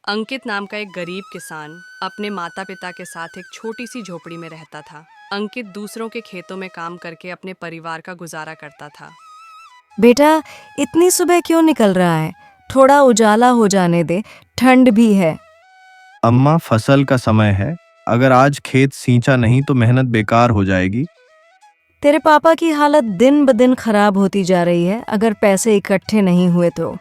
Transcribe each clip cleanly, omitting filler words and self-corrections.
अंकित नाम का एक गरीब किसान अपने माता पिता के साथ एक छोटी सी झोपड़ी में रहता था। अंकित दूसरों के खेतों में काम करके अपने परिवार का गुजारा करता था। बेटा, इतनी सुबह क्यों निकल रहा है? थोड़ा उजाला हो जाने दे, ठंड भी है। अम्मा, फसल का समय है। अगर आज खेत सींचा नहीं तो मेहनत बेकार हो जाएगी। तेरे पापा की हालत दिन ब दिन खराब होती जा रही है, अगर पैसे इकट्ठे नहीं हुए तो।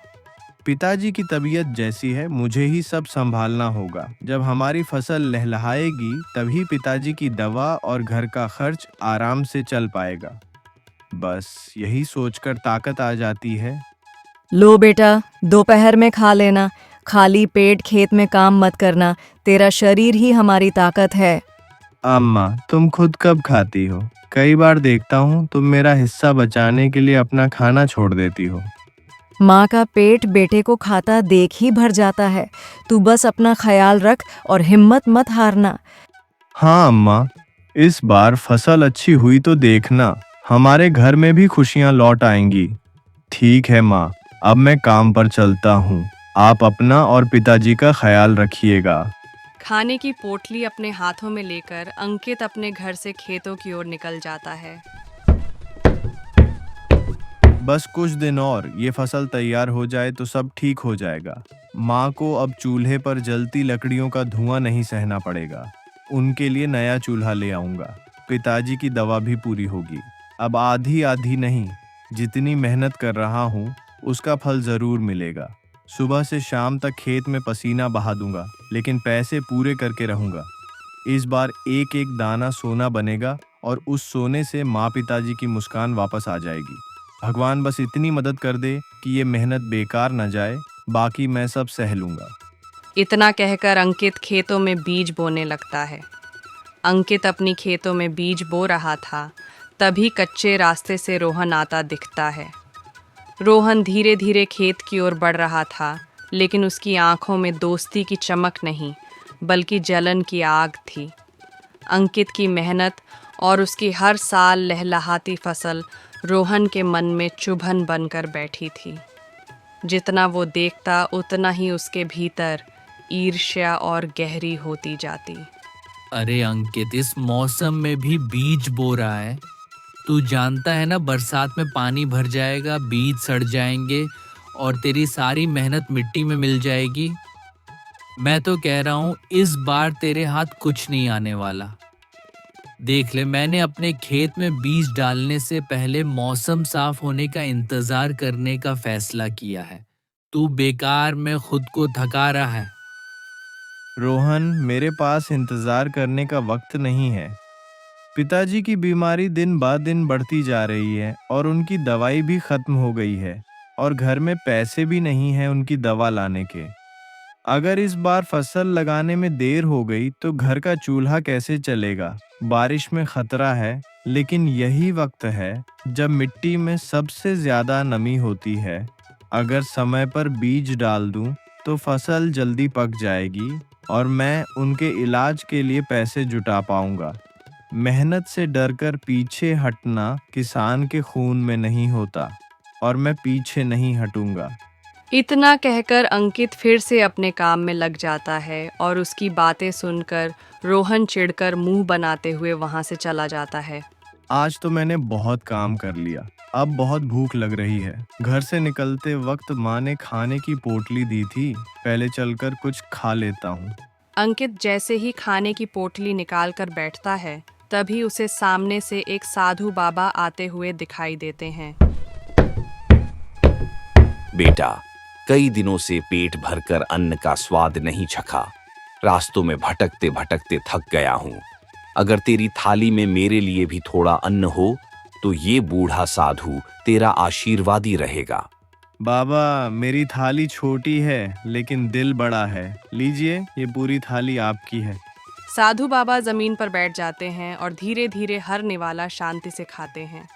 पिताजी की तबीयत जैसी है, मुझे ही सब संभालना होगा। जब हमारी फसल लहलहाएगी तभी पिताजी की दवा और घर का खर्च आराम से चल पाएगा। बस यही सोचकर ताकत आ जाती है। लो बेटा, दोपहर में खा लेना। खाली पेट खेत में काम मत करना, तेरा शरीर ही हमारी ताकत है। अम्मा, तुम खुद कब खाती हो? कई बार देखता हूँ तुम मेरा हिस्सा बचाने के लिए अपना खाना छोड़ देती हो। माँ का पेट बेटे को खाता देख ही भर जाता है। तू बस अपना ख्याल रख और हिम्मत मत हारना। हाँ अम्मा, इस बार फसल अच्छी हुई तो देखना, हमारे घर में भी खुशियाँ लौट आएंगी। ठीक है माँ, अब मैं काम पर चलता हूँ। आप अपना और पिताजी का ख्याल रखिएगा। खाने की पोटली अपने हाथों में लेकर अंकित अपने घर से खेतों की ओर निकल जाता है। बस कुछ दिन और ये फसल तैयार हो जाए तो सब ठीक हो जाएगा। माँ को अब चूल्हे पर जलती लकड़ियों का धुआं नहीं सहना पड़ेगा। उनके लिए नया चूल्हा ले आऊंगा। पिताजी की दवा भी पूरी होगी। अब आधी आधी नहीं, जितनी मेहनत कर रहा हूँ उसका फल जरूर मिलेगा। सुबह से शाम तक खेत में पसीना बहा दूंगा, लेकिन पैसे पूरे करके रहूंगा। इस बार एक एक दाना सोना बनेगा और उस सोने से माँ पिताजी की मुस्कान वापस आ जाएगी। भगवान बस इतनी मदद कर दे कि ये मेहनत बेकार न जाए, बाकी मैं सब सह लूंगा। इतना कहकर अंकित खेतों में बीज बोने लगता है। अंकित अपनी खेतों में बीज बो रहा था, तभी कच्चे रास्ते से रोहन आता दिखता है। रोहन धीरे धीरे खेत की ओर बढ़ रहा था, लेकिन उसकी आंखों में दोस्ती की चमक नहीं, बल्कि जलन की आग थी। अंकित की मेहनत और उसकी हर साल लहलहाती फसल रोहन के मन में चुभन बनकर बैठी थी। जितना वो देखता उतना ही उसके भीतर ईर्ष्या और गहरी होती जाती। अरे अंकित, इस मौसम में भी बीज बो रहा है? तू जानता है ना, बरसात में पानी भर जाएगा, बीज सड़ जाएंगे और तेरी सारी मेहनत मिट्टी में मिल जाएगी। मैं तो कह रहा हूँ इस बार तेरे हाथ कुछ नहीं आने वाला। देख ले, मैंने अपने खेत में बीज डालने से पहले मौसम साफ होने का इंतजार करने का फैसला किया है। तू बेकार में खुद को थका रहा है। रोहन, मेरे पास इंतजार करने का वक्त नहीं है। पिताजी की बीमारी दिन बाद दिन बढ़ती जा रही है और उनकी दवाई भी खत्म हो गई है, और घर में पैसे भी नहीं हैं उनकी दवा लाने के। अगर इस बार फसल लगाने में देर हो गई तो घर का चूल्हा कैसे चलेगा? बारिश में खतरा है, लेकिन यही वक्त है जब मिट्टी में सबसे ज्यादा नमी होती है। अगर समय पर बीज डाल दूं तो फसल जल्दी पक जाएगी और मैं उनके इलाज के लिए पैसे जुटा पाऊंगा। मेहनत से डरकर पीछे हटना किसान के खून में नहीं होता, और मैं पीछे नहीं हटूंगा। इतना कहकर अंकित फिर से अपने काम में लग जाता है और उसकी बातें सुनकर रोहन चिढ़कर मुंह बनाते हुए वहां से चला जाता है। आज तो मैंने बहुत काम कर लिया, अब बहुत भूख लग रही है। घर से निकलते वक्त माँ ने खाने की पोटली दी थी, पहले चलकर कुछ खा लेता हूँ। अंकित जैसे ही खाने की पोटली निकाल कर बैठता है, तभी उसे सामने से एक साधु बाबा आते हुए दिखाई देते हैं। बेटा, कई दिनों से पेट भरकर अन्न का स्वाद नहीं चखा। रास्तों में भटकते भटकते थक गया हूँ। अगर तेरी थाली में मेरे लिए भी थोड़ा अन्न हो तो ये बूढ़ा साधु तेरा आशीर्वादी रहेगा। बाबा, मेरी थाली छोटी है लेकिन दिल बड़ा है। लीजिए, ये पूरी थाली आपकी है। साधु बाबा जमीन पर बैठ जाते हैं और धीरे धीरे हर निवाला शांति से खाते हैं।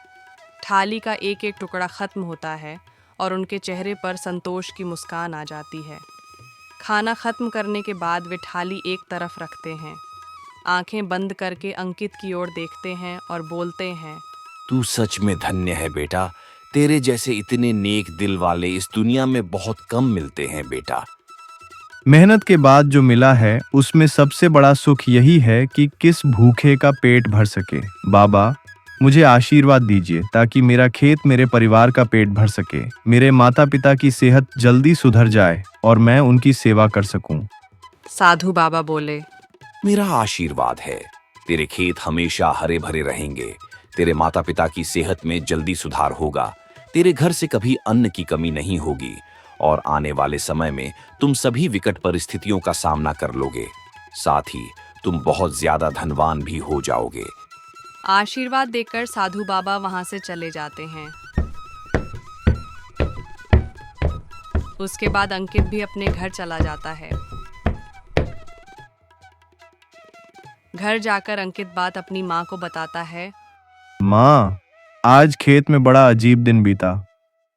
थाली का एक एक टुकड़ा खत्म होता है और उनके चेहरे पर संतोष की मुस्कान आ जाती है। खाना खत्म करने के बाद वे थाली एक तरफ रखते हैं, आंखें बंद करके अंकित की ओर देखते हैं और बोलते हैं, तू सच में धन्य है बेटा। तेरे जैसे इतने नेक दिल वाले इस दुनिया में बहुत कम मिलते हैं बेटा। मेहनत के बाद जो मिला है उसमें सबसे बड़ा सुख यही है कि किस भूखे का पेट भर सके। बाबा, मुझे आशीर्वाद दीजिए ताकि मेरा खेत मेरे परिवार का पेट भर सके, मेरे माता पिता की सेहत जल्दी सुधर जाए और मैं उनकी सेवा कर सकूं। साधु बाबा बोले, मेरा आशीर्वाद है, तेरे खेत हमेशा हरे भरे रहेंगे, तेरे माता पिता की सेहत में जल्दी सुधार होगा, तेरे घर से कभी अन्न की कमी नहीं होगी और आने वाले समय में तुम सभी विकट परिस्थितियों का सामना कर लोगे। साथ ही तुम बहुत ज्यादा धनवान भी हो जाओगे। आशीर्वाद देकर साधु बाबा वहां से चले जाते हैं। उसके बाद अंकित भी अपने घर चला जाता है। घर जाकर अंकित बात अपनी माँ को बताता है। माँ, आज खेत में बड़ा अजीब दिन बीता।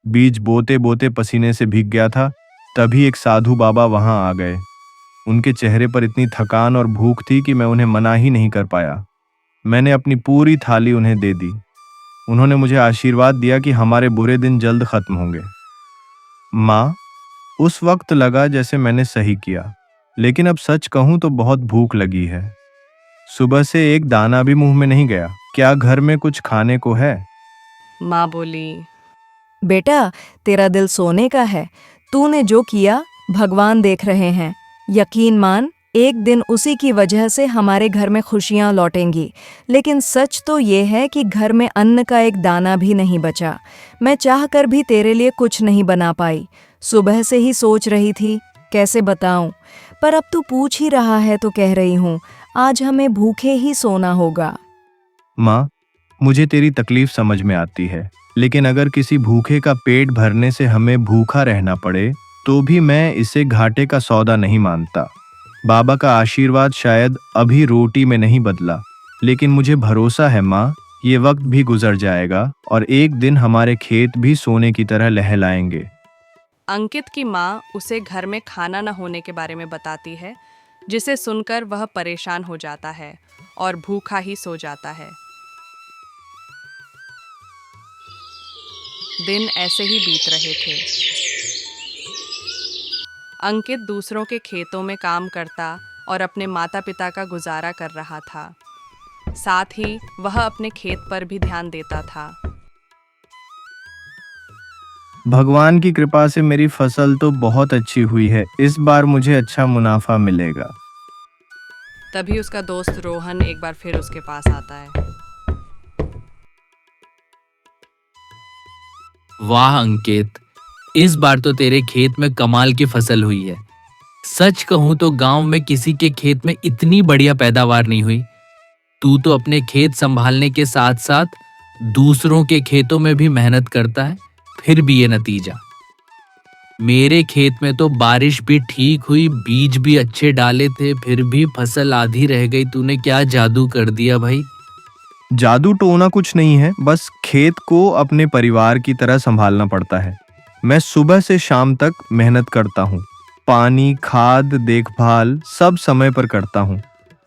बीज बोते बोते पसीने से भीग गया था, तभी एक साधु बाबा वहां आ गए। उनके चेहरे पर इतनी थकान और भूख थी कि मैं उन्हें मना ही नहीं कर पाया। मैंने अपनी पूरी थाली उन्हें दे दी। उन्होंने मुझे आशीर्वाद दिया कि हमारे बुरे दिन जल्द खत्म होंगे। माँ, उस वक्त लगा जैसे मैंने सही किया, लेकिन अब सच कहूं तो बहुत भूख लगी है। सुबह से एक दाना भी मुंह में नहीं गया। क्या घर में कुछ खाने को है? माँ बोली, बेटा, तेरा दिल सोने का है। तूने जो किया भगवान देख रहे हैं। यकीन मान, एक दिन उसी की वजह से हमारे घर में खुशियां लौटेंगी। लेकिन सच तो ये है कि घर में अन्न का एक दाना भी नहीं बचा। मैं चाहकर भी तेरे लिए कुछ नहीं बना पाई। सुबह से ही सोच रही थी कैसे बताऊं, पर अब तू पूछ ही रहा है तो कह रही हूं, आज हमें भूखे ही सोना होगा। माँ, मुझे तेरी तकलीफ समझ में आती है, लेकिन अगर किसी भूखे का पेट भरने से हमें भूखा रहना पड़े तो भी मैं इसे घाटे का सौदा नहीं मानता। बाबा का आशीर्वाद शायद अभी रोटी में नहीं बदला, लेकिन मुझे भरोसा है माँ, ये वक्त भी गुजर जाएगा और एक दिन हमारे खेत भी सोने की तरह लहलाएंगे। अंकित की माँ उसे घर में खाना न होने के बारे में बताती है, जिसे सुनकर वह परेशान हो जाता है और भूखा ही सो जाता है। दिन ऐसे ही बीत रहे थे। अंकित दूसरों के खेतों में काम करता और अपने माता पिता का गुजारा कर रहा था। साथ ही वह अपने खेत पर भी ध्यान देता था। भगवान की कृपा से मेरी फसल तो बहुत अच्छी हुई है। इस बार मुझे अच्छा मुनाफा मिलेगा। तभी उसका दोस्त रोहन एक बार फिर उसके पास आता है। वाह अंकित, इस बार तो तेरे खेत में कमाल की फसल हुई है। सच कहूं तो गांव में किसी के खेत में इतनी बढ़िया पैदावार नहीं हुई। तू तो अपने खेत संभालने के साथ साथ दूसरों के खेतों में भी मेहनत करता है, फिर भी ये नतीजा। मेरे खेत में तो बारिश भी ठीक हुई, बीज भी अच्छे डाले थे, फिर भी फसल आधी रह गई। तूने क्या जादू कर दिया भाई। जादू टोना कुछ नहीं है, बस खेत को अपने परिवार की तरह संभालना पड़ता है। मैं सुबह से शाम तक मेहनत करता हूँ। पानी, खाद, देखभाल सब समय पर करता हूँ।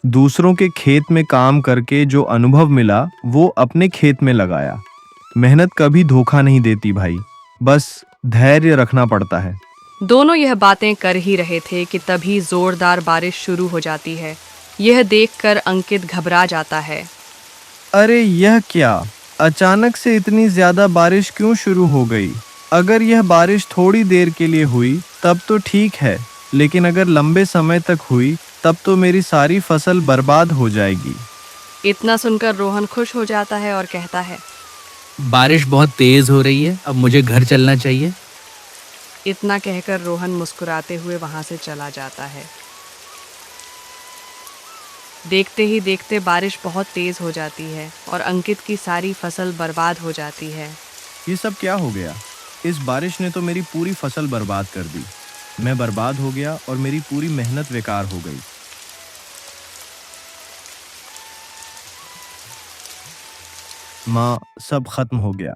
दूसरों के खेत में काम करके जो अनुभव मिला वो अपने खेत में लगाया। मेहनत कभी धोखा नहीं देती भाई, बस धैर्य रखना पड़ता है। दोनों यह बातें कर ही रहे थे कि तभी जोरदार बारिश शुरू हो जाती है। यह देखकर अंकित घबरा जाता है। अरे यह क्या, अचानक से इतनी ज्यादा बारिश क्यों शुरू हो गई? अगर यह बारिश थोड़ी देर के लिए हुई तब तो ठीक है, लेकिन अगर लंबे समय तक हुई तब तो मेरी सारी फसल बर्बाद हो जाएगी। इतना सुनकर रोहन खुश हो जाता है और कहता है, बारिश बहुत तेज हो रही है, अब मुझे घर चलना चाहिए। इतना कहकर रोहन मुस्कुराते हुए वहां से चला जाता है। देखते ही देखते बारिश बहुत तेज हो जाती है और अंकित की सारी फसल बर्बाद हो जाती है। ये सब क्या हो गया? इस बारिश ने तो मेरी पूरी फसल बर्बाद कर दी। मैं बर्बाद हो गया और मेरी पूरी मेहनत बेकार हो गई। माँ, सब खत्म हो गया।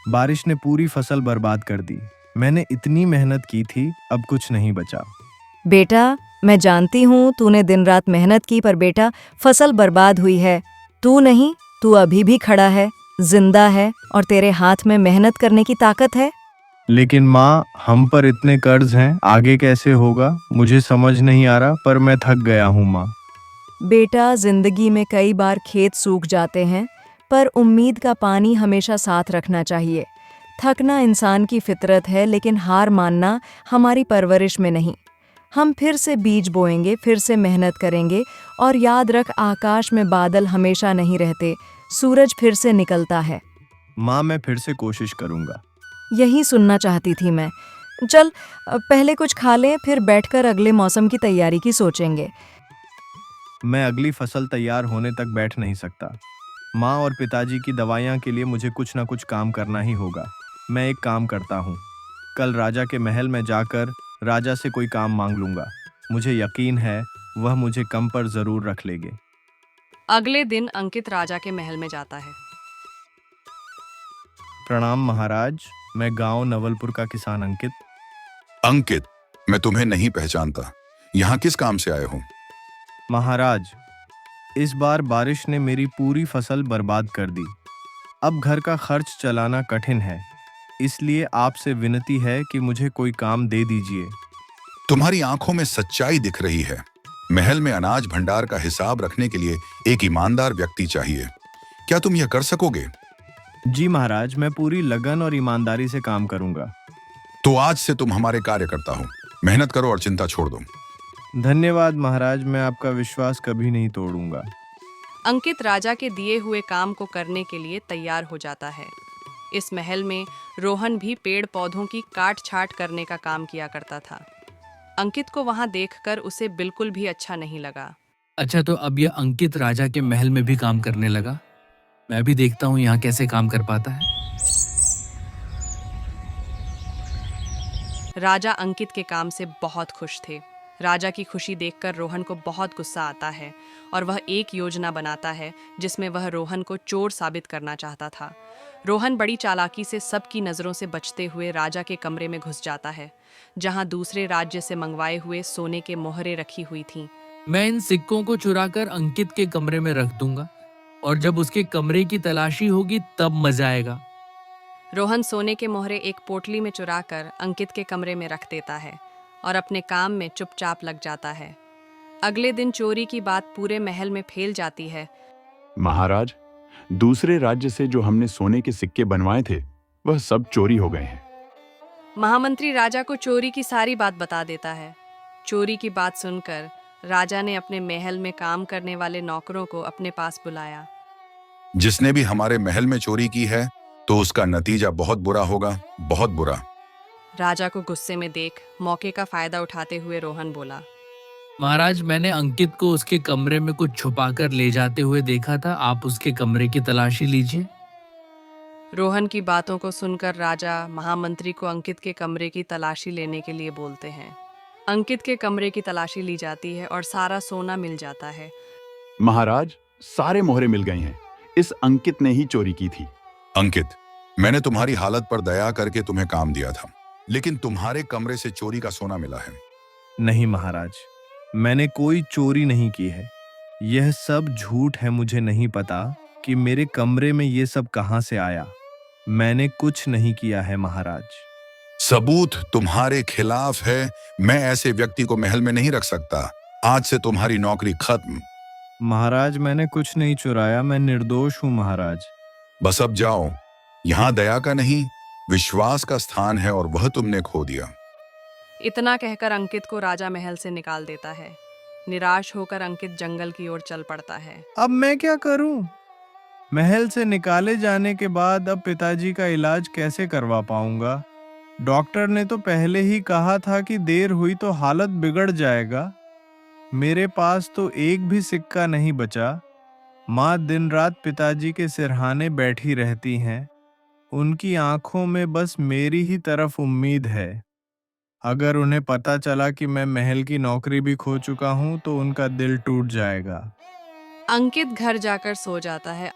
बारिश ने पूरी फसल बर्बाद कर दी। मैंने इतनी मेहनत की थी, अब कुछ नहीं बचा। बेटा, मैं जानती हूँ तूने दिन रात मेहनत की, पर बेटा फसल बर्बाद हुई है। तू नहीं, तू अभी भी खड़ा है, जिंदा है और तेरे हाथ में मेहनत करने की ताकत है। लेकिन माँ, हम पर इतने कर्ज हैं, आगे कैसे होगा मुझे समझ नहीं आ रहा, पर मैं थक गया हूँ माँ। बेटा, जिंदगी में कई बार खेत सूख जाते हैं, पर उम्मीद का पानी हमेशा साथ रखना चाहिए। थकना इंसान की फितरत है, लेकिन हार मानना हमारी परवरिश में नहीं। हम फिर से बीज बोएंगे, फिर से मेहनत करेंगे, और याद रख, आकाश में बादल हमेशा नहीं रहते, सूरज फिर से निकलता है। माँ, मैं फिर से कोशिश करूँगा। यही सुनना चाहती थी मैं। चल, पहले कुछ खा लें, फिर बैठकर अगले मौसम की तैयारी की सोचेंगे। मैं अगली फसल तैयार होने तक बैठ नहीं सकता। माँ और पिताजी की दवाइयाँ के लिए मुझे कुछ ना कुछ काम करना ही होगा। मैं एक काम करता हूँ, कल राजा के महल में जाकर राजा से कोई काम मांग लूंगा। मुझे यकीन है वह मुझे कम पर जरूर रख लेंगे। अगले दिन अंकित राजा के महल में जाता है। प्रणाम महाराज, मैं गांव नवलपुर का किसान अंकित। अंकित, मैं तुम्हें नहीं पहचानता। यहाँ किस काम से आए हो? महाराज, इस बार बारिश ने मेरी पूरी फसल बर्बाद कर दी। अब घर का खर्च चलाना कठिन है, इसलिए आपसे विनती है कि मुझे कोई काम दे दीजिए। तुम्हारी आंखों में सच्चाई दिख रही है। महल में अनाज भंडार का हिसाब रखने के लिए एक ईमानदार व्यक्ति चाहिए। क्या तुम यह कर सकोगे? जी महाराज, मैं पूरी लगन और ईमानदारी से काम करूंगा। तो आज से तुम हमारे कार्यकर्ता हो। मेहनत करो और चिंता छोड़ दो। धन्यवाद महाराज, मैं आपका विश्वास कभी नहीं तोड़ूंगा। अंकित राजा के दिए हुए काम को करने के लिए तैयार हो जाता है। इस महल में रोहन भी पेड़ पौधों की काट छाट करने का काम किया करता था। अंकित को वहां देखकर उसे बिल्कुल भी अच्छा नहीं लगा। अच्छा, तो अब यह अंकित राजा के महल में भी काम करने लगा। मैं भी देखता हूँ यहाँ कैसे काम कर पाता है। राजा अंकित के काम से बहुत खुश थे। राजा की खुशी देखकर रोहन को बहुत गुस्सा आता है और वह एक योजना बनाता है जिसमें वह रोहन को चोर साबित करना चाहता था। रोहन बड़ी चालाकी से सबकी नज़रों से बचते हुए राजा के कमरे में घुस जाता है, जहां दूसरे राज्य से मंगवाए हुए सोने के मोहरे रखी हुई थीं। मैं इन सिक्कों को चुराकर अंकित के कमरे में रख दूंगा, और जब उसके कमरे की तलाशी होगी तब मजा आएगा। रोहन सोने के मोहरे एक पोटली में चुराकर अंकित के कमरे में रख देता है और अपने काम में चुपचाप लग जाता है। अगले दिन चोरी की बात पूरे महल में फैल जाती है। महाराज, दूसरे राज्य से जो हमने सोने के सिक्के बनवाए थे वह सब चोरी हो गए हैं। महामंत्री राजा को चोरी की सारी बात बता देता है। चोरी की बात सुनकर राजा ने अपने महल में काम करने वाले नौकरों को अपने पास बुलाया। जिसने भी हमारे महल में चोरी की है तो उसका नतीजा बहुत बुरा होगा, बहुत बुरा। राजा को गुस्से में देख मौके का फायदा उठाते हुए रोहन बोला, महाराज, मैंने अंकित को उसके कमरे में कुछ छुपाकर ले जाते हुए देखा था। आप उसके कमरे की तलाशी लीजिए। रोहन की बातों को सुनकर राजा महामंत्री को अंकित के कमरे की तलाशी लेने के लिए बोलते हैं। अंकित के कमरे की तलाशी ली जाती है और सारा सोना मिल जाता है। महाराज, सारे मोहरे मिल गए हैं। इस अंकित ने ही चोरी की थी। अंकित, मैंने तुम्हारी हालत पर दया करके तुम्हें काम दिया था, लेकिन तुम्हारे कमरे से चोरी का सोना मिला है। नहीं महाराज, मैंने कोई चोरी नहीं की है। यह सब झूठ है। मुझे नहीं पता कि मेरे कमरे में ये सब कहां से आया। मैंने कुछ नहीं किया है महाराज। सबूत तुम्हारे खिलाफ है। मैं ऐसे व्यक्ति को महल में नहीं रख सकता। आज से तुम्हारी नौकरी खत्म। महाराज, मैंने कुछ नहीं चुराया, मैं निर्दोष हूँ महाराज। बस अब जाओ। यहाँ दया का नहीं, विश्वास का स्थान है और वह तुमने खो दिया। इतना कहकर अंकित को राजा महल से निकाल देता है। निराश होकर अंकित जंगल की ओर चल पड़ता है। अब मैं क्या करूं? महल से निकाले जाने के बाद अब पिताजी का इलाज कैसे करवा पाऊंगा? डॉक्टर ने तो पहले ही कहा था कि देर हुई तो हालत बिगड़ जाएगा। मेरे पास तो एक भी सिक्का नहीं बचा। माँ दिन रात पिताजी के सिरहाने बैठी रहती हैं। उनकी आंखों में बस मेरी ही तरफ उम्मीद है। अगर उन्हें पता चला कि मैं महल की नौकरी भी खो चुका हूं तो उनका दिल टूट जाएगा। अंकित घर जाकर सो जाता है।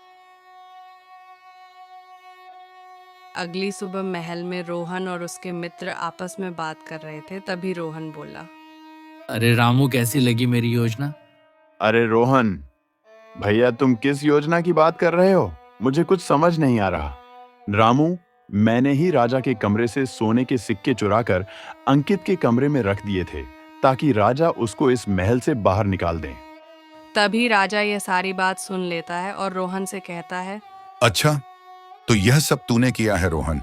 अगली सुबह महल में रोहन और उसके मित्र आपस में बात कर रहे थे। तभी रोहन बोला, अरे रामू, कैसी लगी मेरी योजना? अरे रोहन भैया, तुम किस योजना की बात कर रहे हो? मुझे कुछ समझ नहीं आ रहा। रामू, मैंने ही राजा के कमरे से सोने के सिक्के चुराकर अंकित के कमरे में रख दिए थे ताकि राजा उसको इस महल से बाहर निकाल दें। तभी राजा यह सारी बात सुन लेता है और रोहन से कहता है, अच्छा, तो यह सब तूने किया है रोहन।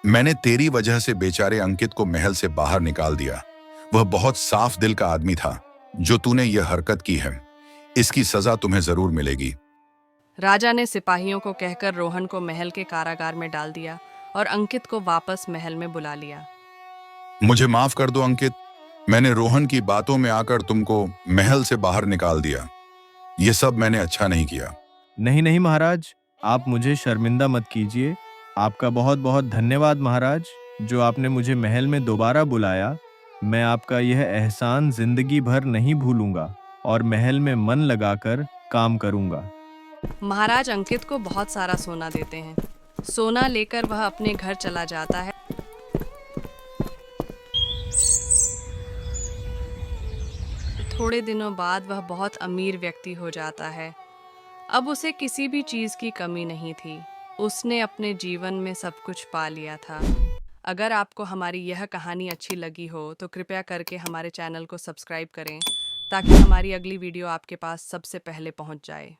मैंने तेरी वजह से बेचारे अंकित को महल से बाहर निकाल दिया। वह बहुत साफ दिल का आदमी था। जो तूने यह हरकत की है, इसकी सजा तुम्हें जरूर मिलेगी। राजा ने सिपाहियों को कहकर रोहन को महल के कारागार में डाल दिया और अंकित को वापस महल में बुला लिया। मुझे माफ कर दो अंकित, मैंने रोहन की बातों में आकर तुमको महल से बाहर निकाल दिया। यह सब मैंने अच्छा नहीं किया। नहीं नहीं महाराज, आप मुझे शर्मिंदा मत कीजिए। आपका बहुत बहुत धन्यवाद महाराज, जो आपने मुझे महल में दोबारा बुलाया। मैं आपका यह एहसान जिंदगी भर नहीं भूलूंगा और महल में मन लगाकर काम करूंगा। महाराज अंकित को बहुत सारा सोना देते हैं। सोना लेकर वह अपने घर चला जाता है। थोड़े दिनों बाद वह बहुत अमीर व्यक्ति हो जाता है। अब उसे किसी भी चीज़ की कमी नहीं थी। उसने अपने जीवन में सब कुछ पा लिया था। अगर आपको हमारी यह कहानी अच्छी लगी हो तो कृपया करके हमारे चैनल को सब्सक्राइब करें ताकि हमारी अगली वीडियो आपके पास सबसे पहले पहुंच जाए।